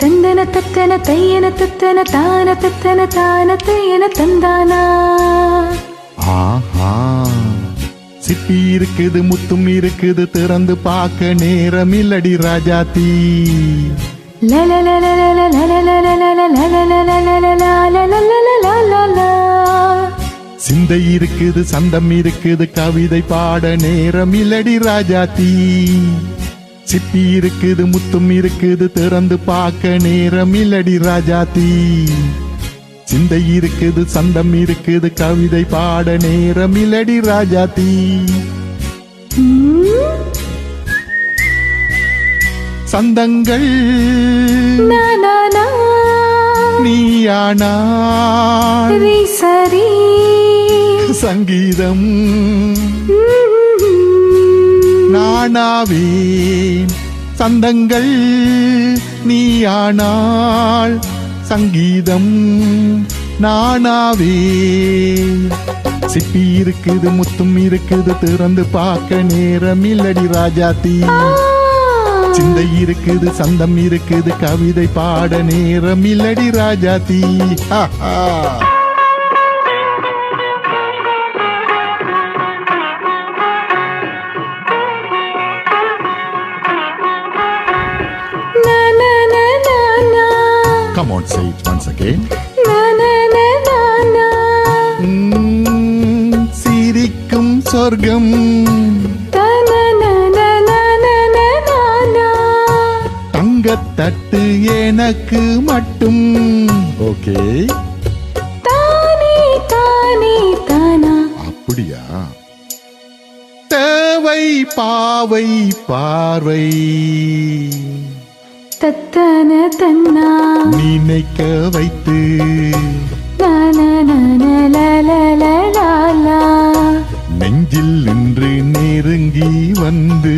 தந்தன தத்தன தையன தத்தன தான தத்தன தான தையன தந்தானா. ஆஹா, சிப்பி இருக்குது முத்தும் இருக்குது திறந்து பார்க்க நேரம் இல்லடி ராஜாத்தி. சிந்தை இருக்குது சந்தம் இருக்குது கவிதை பாட நேரம் இல்லடி ராஜாத்தி. சிப்பி இருக்குது முத்தும் இருக்குது திறந்து பார்க்க நேரம் இல்லடி ராஜாத்தி. சிந்தை இருக்குது சந்தம் இருக்குது கவிதை பாட நேரம் இல்லடி ராஜாத்தி. சந்தங்கள் நீயானாள் சரி சங்கீதம் நானாவேன். சந்தங்கள் நீயானாள் சங்கீதம் நானாவேன். சிப்பி இருக்குது முத்தும் இருக்குது திறந்து பார்க்க நேரம் இல்லடி ராஜாத்தி. சிந்தை இருக்குது சந்தம் இருக்குது கவிதை பாட நேரம் இல்லடி Rajathi. Come on, say it once again. சிரிக்கும் சொர்க்கம் தங்கத்தட்டு எனக்கு மட்டும். ஓகே, தானே தானே தானா. அப்படியா? தேவை பாவை பார்வை தத்தன தன்னா நினைக்க வைத்து நெஞ்சில் நின்று நெருங்கி வந்து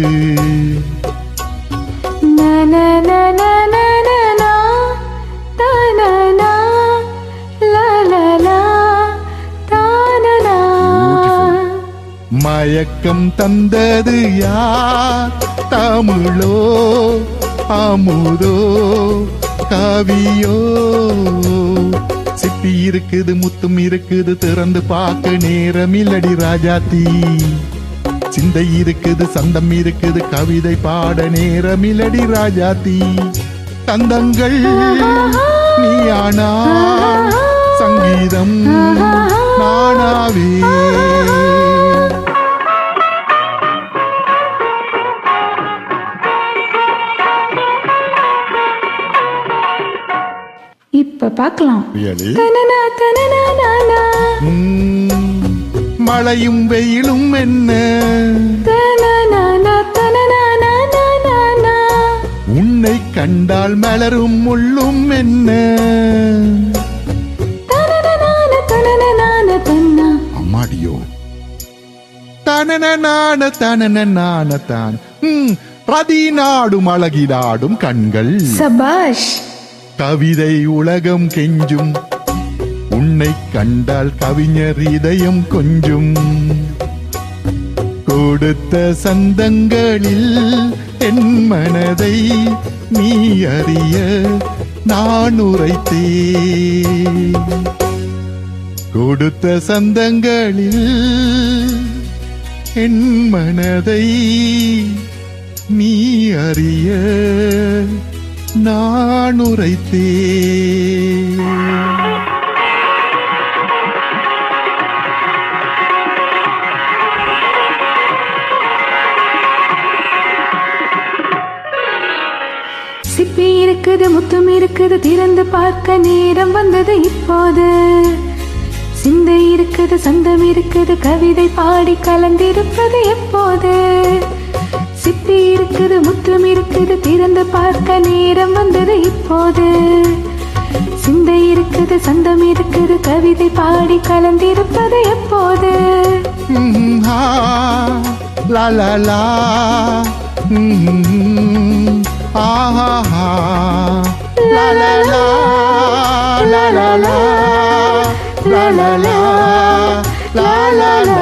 மயக்கம் தந்தது யார்? தமிழோ அமுதோ கவியோ? சிப்பி இருக்குது முத்தும் இருக்குது திறந்து பார்க்க நேரம் இல்லடி ராஜாத்தி. சிந்தை இருக்குது சந்தம் இருக்குது கவிதை பாட நேரம் இல்லடி ராஜாத்தி. தந்தங்கள் நீயானா சங்கீதம் நானாவே. இப்ப பார்க்கலாம். மழையும் வெயிலும் என்ன உன்னை கண்டால் மலரும் முள்ளும் என்ன? அம்மாடியோ தனன தனன தான். ரதி நாடும் அழகிடாடும் கண்கள். சபாஷ். கவிதை உலகம் கெஞ்சும் உன்னை கண்டால் கவிஞர் இதயம் கொஞ்சும். கொடுத்த சந்தங்களில் என் மனதை நீ அறிய நான் உரைத்தேன். கொடுத்த சந்தங்களில் என் மனதை நீ அறிய நான் உரைத்தேன். சிப்பி இருக்குது முத்தும் இருக்குது திறந்து பார்க்க நேரம் வந்தது இப்போது. சிந்தை இருக்குது சந்தம் இருக்குது கவிதை பாடி கலந்திருப்பது எப்போது. சிப்பி இருக்குது முத்தும் இருக்குது திறந்து பார்க்க நேரம் வந்தது இப்போது. சிந்தை இருக்குது சந்தம் இருக்குது கவிதை பாடி கலந்திருப்பது எப்போது. லா லா லா ஆஹா லா லா லா லா லா லா லா லா லா லா லா.